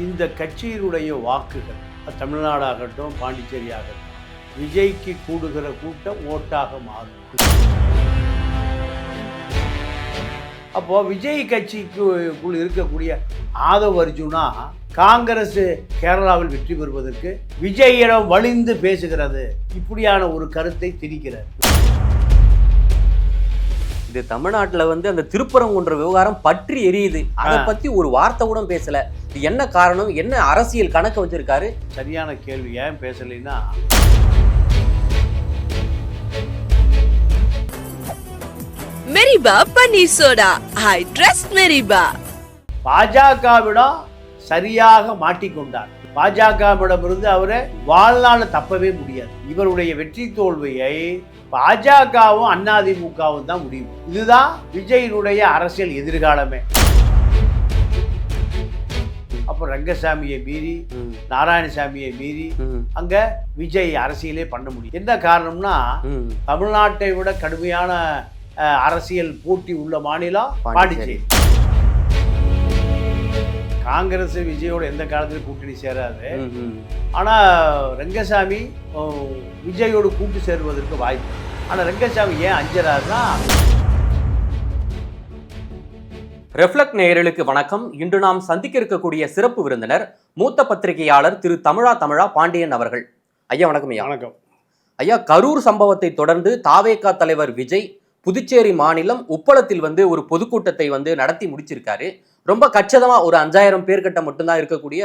இந்த கட்சியினுடைய வாக்குகள் தமிழ்நாடாகட்டும் பாண்டிச்சேரி ஆகட்டும் விஜய்க்கு கூடுகிற கூட்டம் ஓட்டாக மாறும். அப்போ விஜய் கட்சிக்குள் இருக்கக்கூடிய ஆதவ் அர்ஜுனா காங்கிரஸ் கேரளாவில் வெற்றி பெறுவதற்கு விஜயிடம் வலிந்து பேசுகிறது, இப்படியான ஒரு கருத்தை திணிக்கிறார். இது தமிழ்நாட்டில் அந்த திருப்பரங்குன்ற விவகாரம் பற்றி எரியுது. அதை பத்தி ஒரு வார்த்தை கூட பேசல. இது என்ன காரணம்? என்ன அரசியல் கணக்கு வச்சிருக்காரு? சரியான கேள்வி. ஏன் பேசலைன்னா, மெரிபா பன்னீர் சோடா, ஐ ட்ரஸ்ட் மெரிபா. பாஜகவிடம் சரியாக மாட்டிக்கொண்டார். பாஜகவிடமிருந்து அவரை வாழ்நாள் தப்பவே முடியாது. இவருடைய வெற்றி தோல்வியை பாஜகவும் அதிமுகவும் தான் முடியும். இதுதான் விஜயினுடைய அரசியல் எதிர்காலமே. அப்போ ரங்கசாமியை மீறி, நாராயணசாமியை மீறி அங்க விஜய் அரசியலே பண்ண முடியும். என்ன காரணம்னா, தமிழ்நாட்டை விட கடுமையான அரசியல் போட்டி உள்ள மாநிலம் பாண்டிச்சேரி. காங்கிரஸ் விஜயோட எந்த காலத்திலும் கூட்டணி சேராது. ஆனா ரங்கசாமி விஜயோடு கூட்டு சேருவதற்கு வாய்ப்பு. ஆனா ரங்கசாமி ஏன் அஞ்சறாருன்னா, ரெஃப்ளெக்ட் நேயர்களுக்கு வணக்கம். இன்று நாம் சந்திக்க இருக்கக்கூடிய சிறப்பு விருந்தினர் மூத்த பத்திரிகையாளர் திரு தமிழா பாண்டியன் அவர்கள். ஐயா வணக்கம். ஐயா வணக்கம். ஐயா, கரூர் சம்பவத்தை தொடர்ந்து தாவேகா தலைவர் விஜய் புதுச்சேரி மாநிலம் உப்பளத்தில் ஒரு பொதுக்கூட்டத்தை நடத்தி முடிச்சிருக்காரு. ரொம்ப கச்சிதமா ஒரு 5000 பேர்கிட்ட மட்டும்தான் இருக்கக்கூடிய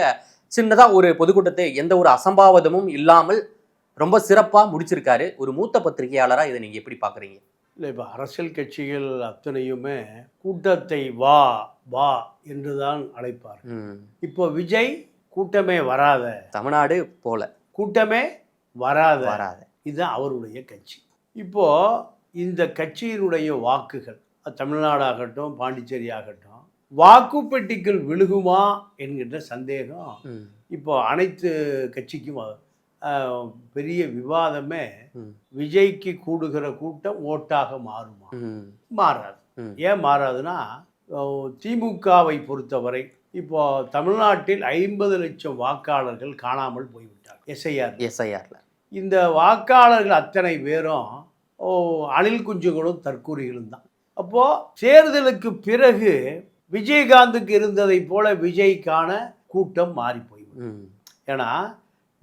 சின்னதா ஒரு பொதுக்கூட்டத்தை எந்த ஒரு அசம்பாவிதமும் இல்லாமல் ரொம்ப சிறப்பா முடிச்சிருக்காரு. ஒரு மூத்த பத்திரிகையாளரா இதை நீங்க எப்படி பாக்குறீங்க? இல்லை, இப்போ அரசியல் கட்சிகள் அத்தனையுமே கூட்டத்தை வா வா என்றுதான் அழைப்பார். இப்போ விஜய் கூட்டமே வராத, தமிழ்நாடு போல கூட்டமே வராத, இதுதான் அவருடைய கட்சி. இப்போ இந்த கட்சியினுடைய வாக்குகள் தமிழ்நாடாகட்டும் பாண்டிச்சேரி ஆகட்டும் வாக்குப்பெட்டிக்குள் விழுகுமா என்கின்ற சந்தேகம் இப்போ அனைத்து கட்சிக்கும் பெரிய விவாதமே. விஜய்க்கு கூடுகிற கூட்டம் ஓட்டாக மாறுமா? மாறாது. ஏன் மாறாதுன்னா, திமுகவை பொறுத்தவரை இப்போ தமிழ்நாட்டில் 50 லட்சம் வாக்காளர்கள் காணாமல் போய்விட்டார். எஸ்ஐஆர்ல இந்த வாக்காளர்கள் அத்தனை பேரும் அணில் குஞ்சுகளும் தற்கூரிகளும் தான். அப்போ தேர்தலுக்கு பிறகு விஜயகாந்துக்கு இருந்ததை போல விஜய்க்கான கூட்டம் மாறி போய்விடும். ஏன்னா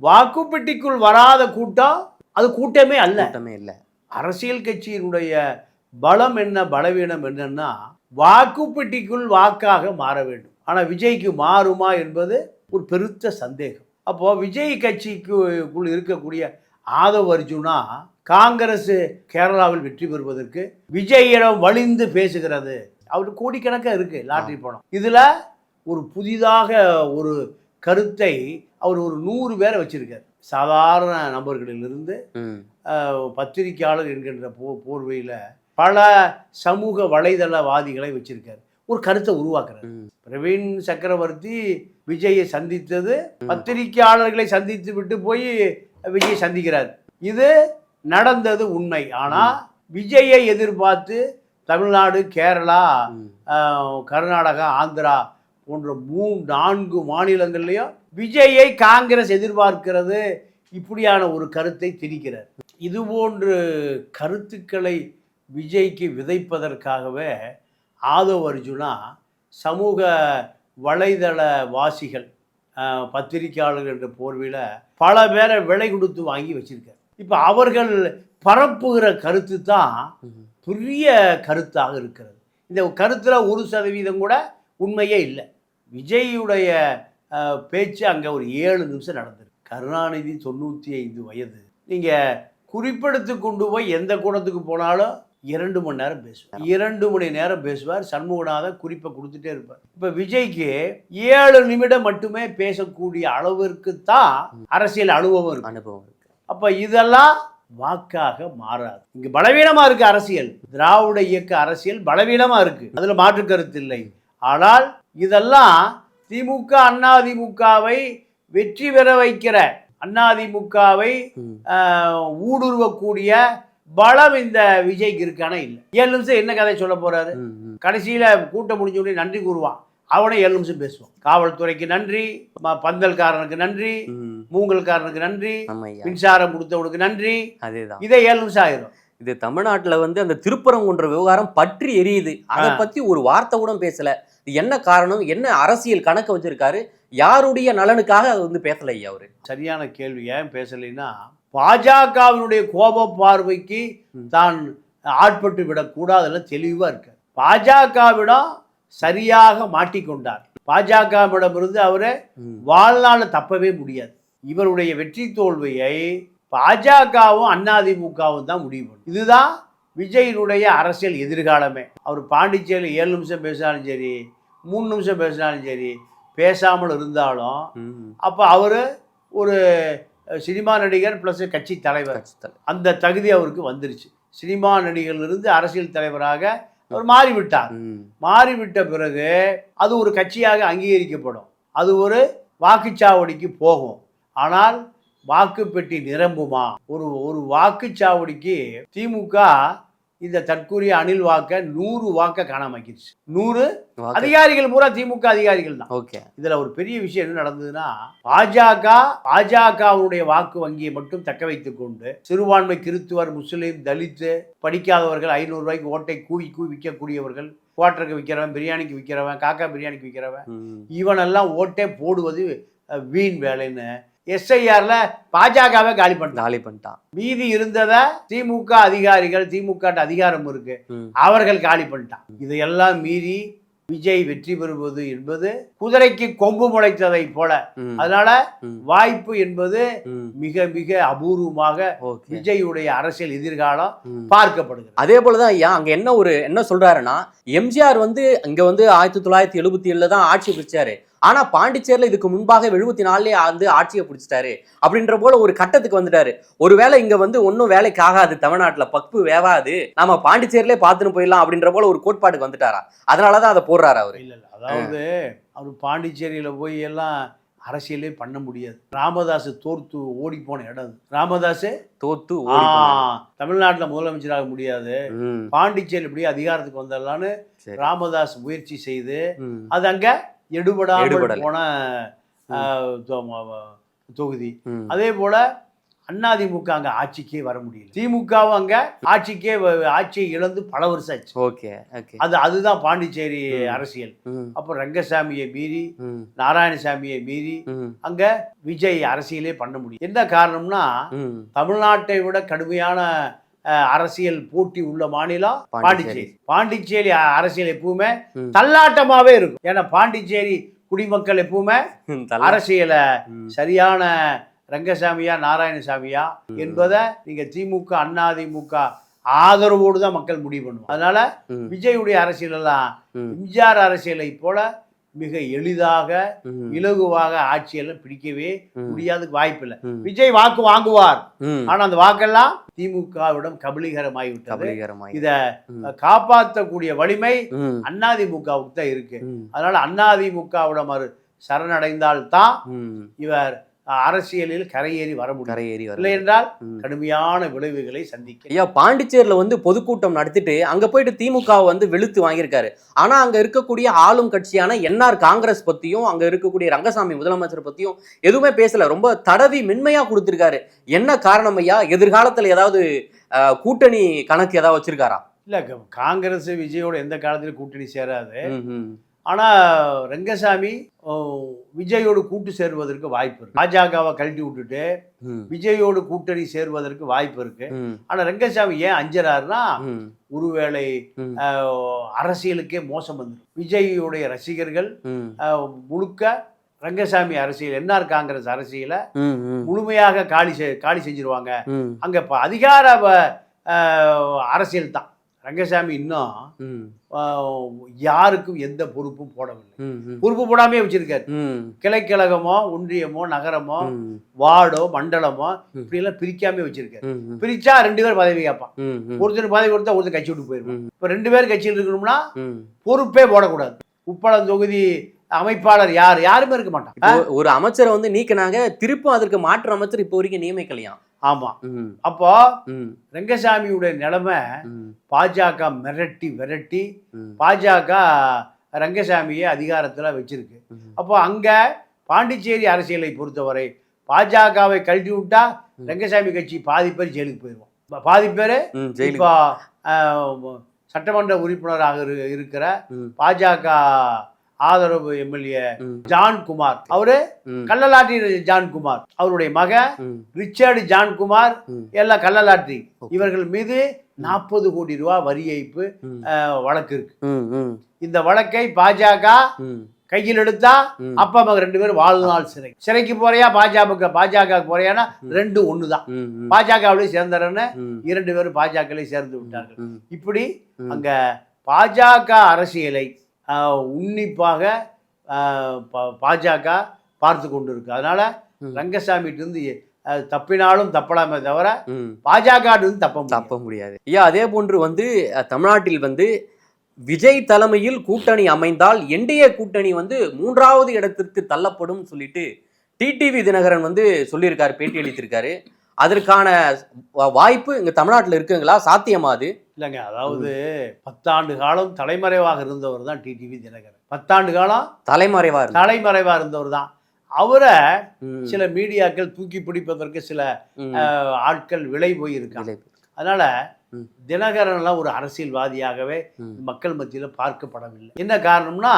வாக்குப்பெட்டிக்குள் வராத கூட்டம் அது கூட்டமே அல்ல. அரசியல் கட்சியினுடைய பலம் என்ன, பலவீனம் என்னன்னா, வாக்குப்பெட்டிக்குள் வாக்காக மாற வேண்டும். ஆனா விஜய்க்கு மாறுமா என்பது ஒரு பெருத்த சந்தேகம். அப்போ விஜய் கட்சிக்குள் இருக்கக்கூடிய ஆதவ் அர்ஜுனா காங்கிரஸ் கேரளாவில் வெற்றி பெறுவதற்கு விஜயிடம் வலிந்து பேசுகிறது. அவருக்கு கோடிக்கணக்காக இருக்கு லாட்டரி பணம். இதுல ஒரு புதிதாக ஒரு கருத்தை அவர் ஒரு 100 பேரை வச்சிருக்காரு. சாதாரண நபர்களிலிருந்து பத்திரிகையாளர் என்கின்ற போர்வையில பல சமூக வலைதளவாதிகளை வச்சிருக்காரு. ஒரு கருத்தை உருவாக்குறாரு. பிரவீன் சக்கரவர்த்தி விஜயை சந்தித்தது பத்திரிகையாளர்களை சந்தித்து விட்டு போய் விஜய் சந்திக்கிறார். இது நடந்தது உண்மை. ஆனா விஜயை எதிர்பார்த்து தமிழ்நாடு, கேரளா, கர்நாடகா, ஆந்திரா போன்ற 3-4 மாநிலங்கள்லையும் விஜயை காங்கிரஸ் எதிர்பார்க்கிறது, இப்படியான ஒரு கருத்தை திணிக்கிறார். இது போன்று கருத்துக்களை விஜய்க்கு விதைப்பதற்காகவே ஆதவ் அர்ஜுனா சமூக வலைதள வாசிகள், பத்திரிகையாளர்கள் என்ற போர்வையில் பல பேரை விலை கொடுத்து வாங்கி வச்சிருக்கார். இப்போ அவர்கள் பரப்புகிற கருத்து தான் பெரிய கருத்தாக இருக்கிறது. இந்த கருத்தில் 1% கூட உண்மையே இல்லை. விஜயுடைய பேச்சு அங்கே ஒரு 7 நிமிஷம் நடந்திருக்கு. கருணாநிதி 95 வயது. நீங்கள் குறிப்பெடுத்து கொண்டு போய் எந்த கூடத்துக்கு போனாலும் 2 மணி நேரம் பேசுவார். 2 மணி நேரம் பேசுவார். சண்முகநாதன் குறிப்பை கொடுத்துட்டே இருப்பார். இப்போ விஜய்க்கு 7 நிமிடம் மட்டுமே பேசக்கூடிய அளவிற்கு தான் அரசியல் அனுபவம் இருக்கு. அப்போ இதெல்லாம் வாக்காக மாறாது. இங்க பலவீனமா இருக்கு அரசியல். திராவிட இயக்க அரசியல் பலவீனமா இருக்கு, அதுல மாற்று கருத்து இல்லை. ஆனால் இதெல்லாம் திமுக அதிமுகவை வெற்றி பெற வைக்கிற, அதிமுகவை ஊடுருவக்கூடிய பலம் இந்த விஜய்க்கு இருக்கான இல்லை. 7 நிமிஷம் என்ன கதை சொல்ல போறாரு? கடைசியில கூட்டம் முடிஞ்ச உடனே நன்றி கூறுவான். அவனை 7 நிமிஷம் பேசுவான். காவல்துறைக்கு நன்றி, பந்தல்காரனுக்கு நன்றி, மூங்கல்காரனுக்கு நன்றி, ஆமாய்யா. மின்சாரம் கொடுத்தவனுக்கு நன்றி, அதேதான். இதே 7 நிமிஷம் ஆயிரும். இது தமிழ்நாட்டுல வந்து அந்த திருப்பரங்குன்ற விவகாரம் பற்றி எரியுது. அதை பத்தி ஒரு வார்த்தை கூட பேசல. இது என்ன காரணம்? என்ன அரசியல் கணக்கு வச்சிருக்காரு? யாருடைய நலனுக்காக அது வந்து பேசல ஐயா அவரு? சரியான கேள்வி. ஏன் பேசலைன்னா, பாஜகவினுடைய கோப பார்வைக்கு தான் ஆட்பட்டு விடக்கூடாதுன்னு தெளிவா இருக்கு. பாஜகவிடம் சரியாக மாட்டிக்கொண்டார். பாஜகவிடமிருந்து அவரை வாழ்நாள் தப்பவே முடியாது. இவருடைய வெற்றி தோல்வியை பாஜகவும் அதிமுகவும் தான் முடிவு பண்ணும். இதுதான் விஜயினுடைய அரசியல் எதிர்காலமே. அவர் பாண்டிச்சேரியில் 7 நிமிஷம் பேசினாலும் சரி, 3 நிமிஷம் பேசினாலும் சரி, பேசாமல் இருந்தாலும் அப்போ அவர் ஒரு சினிமா நடிகர் ப்ளஸ் கட்சி தலைவர், அந்த தகுதி அவருக்கு வந்துருச்சு. சினிமா நடிகரிலிருந்து அரசியல் தலைவராக அவர் மாறிவிட்டார். மாறிவிட்ட பிறகு அது ஒரு கட்சியாக அங்கீகரிக்கப்படும், அது ஒரு வாக்குச்சாவடிக்கு போகும். ஆனால் வாக்கு பெட்டி நிரம்புமா? ஒரு வாக்குச்சாவடிக்கு திமுக இந்த தற்கூறிய அணில் வாக்க 100 வாக்க காணாமக்கிடுச்சு. 100 அதிகாரிகள் பூரா திமுக அதிகாரிகள் தான். இதுல ஒரு பெரிய விஷயம் என்ன நடந்ததுன்னா, பாஜகவுடைய வாக்கு வங்கியை மட்டும் தக்க வைத்துக் கொண்டு சிறுபான்மை, கிறிஸ்துவர், முஸ்லீம், தலித்து, படிக்காதவர்கள், 500 ரூபாய்க்கு ஓட்டை கூவி விற்கக்கூடியவர்கள், குவார்டருக்கு விற்கிறவன், பிரியாணிக்கு விற்கிறவன், காக்கா பிரியாணிக்கு விற்கிறவன், இவனெல்லாம் ஓட்டே போடுவது வீண் வேலைன்னு SIRல பாஜகவை காலி பண்ணிட்டான். மீதி இருந்ததை திமுக அதிகாரிகள், திமுக அதிகாரம் இருக்கு, அவர்கள் காலி பண்ணிட்டான். இதையெல்லாம் மீறி விஜய் வெற்றி பெறுவது என்பது குதிரைக்கு கொம்பு முளைத்ததை போல. அதனால வாய்ப்பு என்பது மிக மிக அபூர்வமாக விஜயுடைய அரசியல் எதிர்காலம் பார்க்கப்படுகிறது. அதே போலதான் ஐயா அங்க என்ன சொல்றாருன்னா, எம்ஜிஆர் வந்து இங்க வந்து 1977 தான் ஆட்சி பிடிச்சாரு. ஆனா பாண்டிச்சேரியில இதுக்கு முன்பாக 74 வந்து ஆட்சியை பிடிச்சிட்டாரு அப்படின்ற போல ஒரு கட்டத்துக்கு வந்துட்டாரு. ஒருவேளை இங்க வந்து ஒன்னும் வேலைக்கு ஆகாது, தமிழ்நாட்டுல பப்பு வேவாது, நாம பாண்டிச்சேரியிலே பார்த்துன்னு போயிடலாம் அப்படின்ற போல ஒரு கோட்பாடுக்கு வந்துட்டாரா? அதனாலதான் அதை போடுறாரு அவரு. இல்ல அதாவது அவர் பாண்டிச்சேரியில போய் எல்லாம் அரசியலே பண்ண முடியாது. ராமதாஸ் தோற்று ஓடி போன இடம். ராமதாஸ் தோத்து தமிழ்நாட்டுல முதலமைச்சராக முடியாது, பாண்டிச்சேரி இப்படியே அதிகாரத்துக்கு வந்துடலான்னு ராமதாஸ் முயற்சி செய்து அது அங்க எடுபடாமல் போன தொகுதி. அதே போல அதிமுக அங்க ஆட்சிக்கே வர முடியல. திமுகவும் அங்க ஆட்சியை இழந்து பல வருஷம் ஆச்சு. அதுதான் பாண்டிச்சேரி அரசியல். அப்போ ரங்கசாமியை மீறி, நாராயணசாமியை மீறி அங்க விஜய் அரசியலே பண்ண முடியும். என்ன காரணம்னா, தமிழ்நாட்டை விட கடுமையான அரசியல் போட்டி உள்ள மாநிலம் பாண்டிச்சேரி. பாண்டிச்சேரி அரசியல் எப்பவுமே தள்ளாட்டமாவே இருக்கும். ஏன்னா பாண்டிச்சேரி குடிமக்கள் எப்பவுமே அரசியல சரியான ரங்கசாமியா நாராயணசாமியா என்பதை நீங்க திமுக அதிமுக ஆதரவோடு தான் மக்கள் முடிவு பண்ணுவோம். அதனால விஜயுடைய அரசியல் எல்லாம் எம்ஜிஆர் அரசியலை போல மிக எளிதாக இலகுவாக ஆட்சியெல்லாம் பிடிக்கவே முடியாத வாய்ப்பு இல்லை. விஜய் வாக்கு வாங்குவார், ஆனா அந்த வாக்கெல்லாம் திமுகவிடம் கபலீகரமாகிவிட்டது. இத காப்பாற்றக்கூடிய வலிமை அதிமுகவுக்கு தான் இருக்கு. அதனால அதிமுகவிடம் சரணடைந்தால்தான் இவர் அரசியலில் கரையேறி வர முடியும். இல்லை என்றால் கடுமையான விளைவுகளை சந்திக்க. ஐயா, பாண்டிச்சேரியில வந்து பொதுக்கூட்டம் நடத்திட்டு அங்க போயிட்டு திமுக வந்து வெளுத்து வாங்கியிருக்காரு. ஆனா அங்க இருக்கக்கூடிய ஆளும் கட்சியான NR காங்கிரஸ் பத்தியும், அங்க இருக்கக்கூடிய ரங்கசாமி முதலமைச்சர் பத்தியும் எதுவுமே பேசல. ரொம்ப தடவி மென்மையா கொடுத்திருக்காரு. என்ன காரணம் ஐயா? எதிர்காலத்துல ஏதாவது கூட்டணி கணக்கு ஏதாவது வச்சிருக்காரா? இல்ல, காங்கிரஸ் விஜயோட எந்த காலத்திலும் கூட்டணி சேராது. ஆனால் ரங்கசாமி விஜயோடு கூட்டு சேருவதற்கு வாய்ப்பு இருக்கு. பாஜகவை கழட்டி விட்டுட்டு விஜயோடு கூட்டணி சேருவதற்கு வாய்ப்பு இருக்கு. ஆனா ரங்கசாமி ஏன் அஞ்சறாருன்னா, ஒருவேளை அரசியலுக்கே மோசம் வந்து விஜயோடைய ரசிகர்கள் முழுக்க ரங்கசாமி அரசியல், NR காங்கிரஸ் அரசியல முழுமையாக காலி செஞ்சிருவாங்க. அங்க அதிகார அரசியல் தான். ரங்கசாமி இன்னும் யாருக்கும் எந்த பொறுப்பும் போடவில்லை. பொறுப்பு போடாமே வச்சிருக்காரு. கிளைக்கழகமோ, ஒன்றியமோ, நகரமோ, வார்டோ, மண்டலமோ இப்படி எல்லாம் பிரிக்காம வச்சிருக்காரு. பிரிச்சா 2 பேர் பதவி கேட்பான். ஒருத்தர் பதவி கொடுத்தா ஒருத்தர் கட்சி விட்டு போயிருவான். இப்ப 2 பேர் கட்சியில் இருக்கணும்னா பொறுப்பே போடக்கூடாது. உப்பளம் தொகுதி அமைப்பாளர் யாருமே இருக்க மாட்டான். ஒரு அமைச்சரை வந்து நீக்கினாங்க, திருப்பும் அதற்கு மாற்று அமைச்சர் இப்போ வரைக்கும் நியமிக்கலையா? ஆமா. அப்போ ரங்கசாமியுடைய நிலைமை பாஜக மிரட்டி பாஜக ரங்கசாமியை அதிகாரத்தில் வச்சிருக்கு. அப்போ அங்கே பாண்டிச்சேரி அரசியலை பொறுத்தவரை பாஜகவை கழட்டி விட்டா ரங்கசாமி கட்சி பாதி பேர் ஜெயிலுக்கு போயிடுவோம். பாதி பேர் இப்போ சட்டமன்ற உறுப்பினராக இருக்கிற பாஜக ஆதரவு எம்எல்ஏ ஜான்குமார், அவரு கள்ளலாட்டி ஜான்குமார், அவருடைய மகன் ரிச்சர்டு ஜான்குமார் எல்லாம் கள்ளலாட்டி. இவர்கள் மீது 40 கோடி ரூபாய் வரி ஏய்ப்பு வழக்கு இருக்கு. இந்த வழக்கை பாஜக கையில் எடுத்தா அப்பா மகன் 2 பேரும் வாழ்நாள் சிறைக்கு போறியா, பாஜக போறியானா 2 ஒண்ணுதான். பாஜகவிலேயே சேர்ந்தாரன்னு 2 பேரும் பாஜகவிலே சேர்ந்து விட்டார்கள். இப்படி அங்க பாஜக அரசியலை உன்னிப்பாக பாஜக பார்த்து கொண்டு இருக்கு. அதனால ரங்கசாமிட்டு இருந்து தப்பினாலும் தப்பலாமே தவிர பாஜக தப்ப முடியாது. ஐயா, அதே போன்று வந்து தமிழ்நாட்டில் வந்து விஜய் தலைமையில் கூட்டணி அமைந்தால் என்டிஏ கூட்டணி வந்து 3வது இடத்திற்கு தள்ளப்படும் சொல்லிட்டு டிடிவி தினகரன் வந்து சொல்லியிருக்காரு, பேட்டி அளித்திருக்காரு. அதற்கான வாய்ப்பு இங்க தமிழ்நாட்டில் இருக்குங்களா, சாத்தியமா அது? இல்லைங்க, அதாவது 10 ஆண்டு காலம் தலைமறைவாக இருந்தவர் தான் டிடிவி தினகரன். 10 ஆண்டு காலம் தலைமறைவா இருந்தவர் தான். அவரை சில மீடியாக்கள் தூக்கி பிடிப்பதற்கு சில ஆட்கள் விலை போயிருக்காங்க. அதனால தினகரன்லாம் ஒரு அரசியல்வாதியாகவே மக்கள் மத்தியில் பார்க்கப்படவில்லை. என்ன காரணம்னா,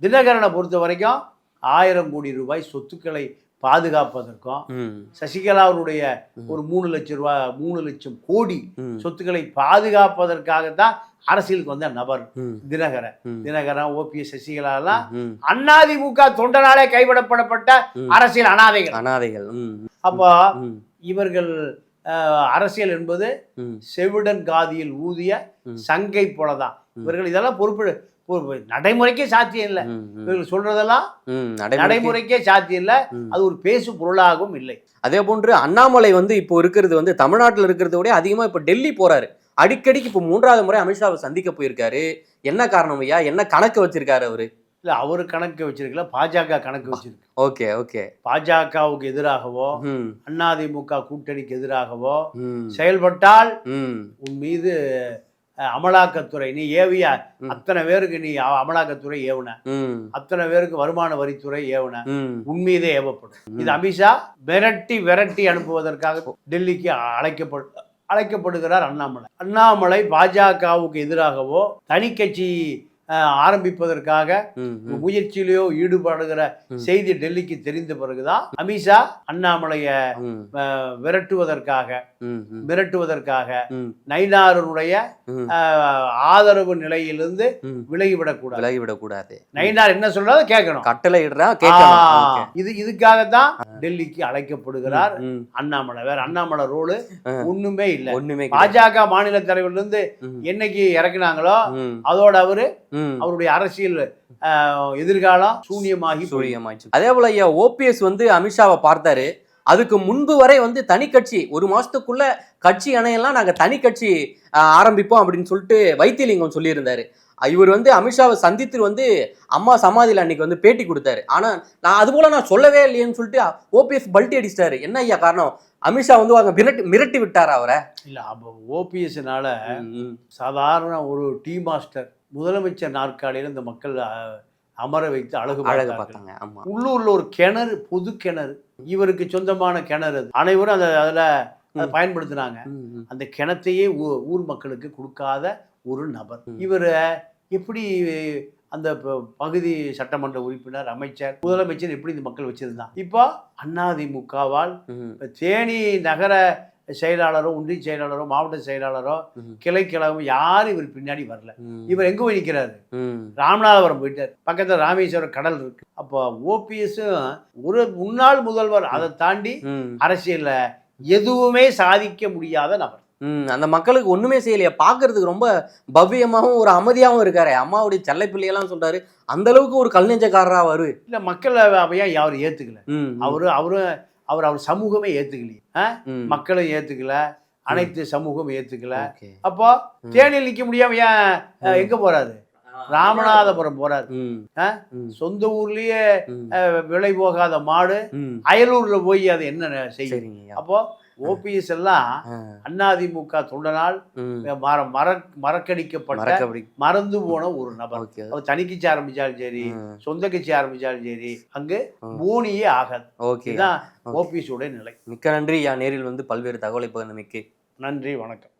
தினகரனை பொறுத்த வரைக்கும் 1000 கோடி ரூபாய் சொத்துக்களை பாதுகாப்பதற்கும் சசிகலாவுடைய ஒரு 3 லட்சம் கோடி சொத்துக்களை பாதுகாப்பதற்காகத்தான் அரசியலுக்கு வந்த நபர் தினகரன். ஓபிஎஸ், சசிகலா எல்லாம் அதிமுக தொண்டனாலே கைவிடப்படப்பட்ட அரசியல் அனாதைகள். அப்போ இவர்கள் அரசியல் என்பது செவிடன் காதியில் ஊதிய சங்கை போலதான். இவர்கள் இதெல்லாம் பொறுப்பு நடைமுறைக்கே சாத்தியம் இல்லை. இவர்கள் சொல்றதெல்லாம் நடைமுறைக்கே சாத்தியம் இல்லை. அது ஒரு பேசு பொருளாகவும் இல்லை. அதே போன்று அண்ணாமலை வந்து இப்போ இருக்கிறது வந்து தமிழ்நாட்டில் இருக்கிறத விட அதிகமா இப்ப டெல்லி போறாரு. அடிக்கடிக்கு இப்போ 3வது முறை அமித்ஷாவை சந்திக்க போயிருக்காரு. என்ன காரணம் ஐயா? என்ன கணக்கு வச்சிருக்காரு அவரு? இல்ல, அவரு கணக்கு வச்சிருக்கல, பாஜக கணக்கு வச்சிருக்கு. ஓகே. பாஜகவுக்கு எதிராகவோ அதிமுக கூட்டணிக்கு எதிராகவோ செயல்பட்டால் உன் மீது அமலாக்கத்துறை, நீ ஏவிய அத்தனை பேருக்கு நீ அமலாக்கத்துறை ஏவுன, அத்தனை பேருக்கு வருமான வரித்துறை ஏவுன, உன்மீதே ஏவப்படும். இது அமித்ஷா விரட்டி அனுப்புவதற்காக டெல்லிக்கு அழைக்கப்படுகிறார் அண்ணாமலை. பாஜகவுக்கு எதிராகவோ தனி கட்சி ஆரம்பிப்பதற்காக முயற்சியிலேயோ ஈடுபடுகிற செய்தி டெல்லிக்கு தெரிந்த பிறகுதான் அமித்ஷா அண்ணாமலைய மிரட்டுவதற்காக நயினாருடைய ஆதரவு நிலையிலிருந்து விலகிவிடக்கூடாது. நயினார் என்ன சொல்றத கேட்கணும், கட்டளை இதுக்காகத்தான் டெல்லிக்கு அழைக்கப்படுகிறார் அண்ணாமலை. வேற அண்ணாமலை ரோடு ஒண்ணுமே இல்லை. பாஜக மாநில தலைவர்ல இருந்து என்னைக்கு இறக்குனாங்களோ அதோட அவருடைய அரசியல் எதிர்காலம் சூனியமாகி. அதே போல ஐயா, ஓபிஎஸ் வந்து அமித்ஷாவை பார்த்தாரு. அதுக்கு முன்பு வரை வந்து தனி கட்சி 1 மாசத்துக்குள்ள கட்சி அணையெல்லாம் நாங்க தனி கட்சி ஆரம்பிப்போம் அப்படின்னு சொல்லிட்டு வைத்தியலிங்கம் சொல்லியிருந்தாரு. இவர் வந்து அமித்ஷாவை சந்தித்து வந்து அம்மா சமாதியில் அன்னைக்கு வந்து பேட்டி கொடுத்தாரு. ஆனா நான் அது போல நான் சொல்லவே இல்லையேன்னு சொல்லிட்டு ஓபிஎஸ் பல்ட்டி அடிச்சிட்டாரு. என்ன ஐயா காரணம்? அமித்ஷா வந்து அங்க மிரட்டி விட்டாரா அவரை? இல்ல, அப்போ ஓபிஎஸ்னால சாதாரண ஒரு டீ மாஸ்டர் முதலமைச்சர் நாற்காலியில் இந்த மக்கள் அமர வைத்து அழகு பார்த்தாங்க. உள்ளூர்ல ஒரு கிணறு, பொது கிணறு, இவருக்கு சொந்தமான கிணறு, அது அனைவரும் அதுல பயன்படுத்தினாங்க. அந்த கிணத்தையே ஊர் மக்களுக்கு கொடுக்காத ஒரு நபர். இவர் எப்படி அந்த பகுதி சட்டமன்ற உறுப்பினர், அமைச்சர், முதலமைச்சர் எப்படி இந்த மக்கள் வச்சிருந்தான்? இப்போ அதிமுகவால் தேனி நகர செயலாளரோ, ஒன்றிய செயலாளரோ, மாவட்ட செயலாளரோ, கிளைக்கிழமை யாரும் இவர் பின்னாடி வரல. இவர் எங்க போய் நிற்கிறாரு? ராமநாதபுரம் போயிட்டார். பக்கத்துல ராமேஸ்வரம் கடல் இருக்கு. அப்போ ஓபிஎஸ் ஒரு முன்னாள் முதல்வர், அதை தாண்டி அரசியல்ல எதுவுமே சாதிக்க முடியாத நபர். அந்த மக்களுக்கு ஒண்ணுமே செய்யலையா? பாக்குறதுக்கு ரொம்ப பவ்யமாகவும் ஒரு அமைதியாகவும் இருக்காரு. அம்மாவுடைய செல்லை பிள்ளையெல்லாம் சொல்றாரு. அந்த அளவுக்கு ஒரு கல்நெஞ்சக்காரரா வரு இல்ல, மக்கள் அவையா யாரும் ஏத்துக்கல. அவர் சமூகமே ஏத்துக்கலையே, மக்களும் ஏத்துக்கல, அனைத்து சமூகம் ஏத்துக்கல. அப்போ தேனியில் நிக்க முடியாம ஏன் எங்க போறாரு? ராமநாதபுரம் போறாரு. சொந்த ஊர்லயே விலை போகாத மாடு அயலூர்ல போய் அது என்ன செய்யும்? அப்போ ஓபிஎஸ் எல்லாம் அதிமுக தொண்டனால் மறக்கடிக்கப்பட்ட மறந்து போன ஒரு நபர். அவர் தனி கட்சி ஆரம்பிச்சாலும் சரி, சொந்த கட்சி ஆரம்பிச்சாலும் சரி, அங்கு போனியே ஆகாது. இதுதான் ஓபிஎஸ் உடைய நிலை. மிக்க நன்றி. நேரில் வந்து பல்வேறு தகவலை பகிர்ந்தமைக்கு நன்றி, வணக்கம்.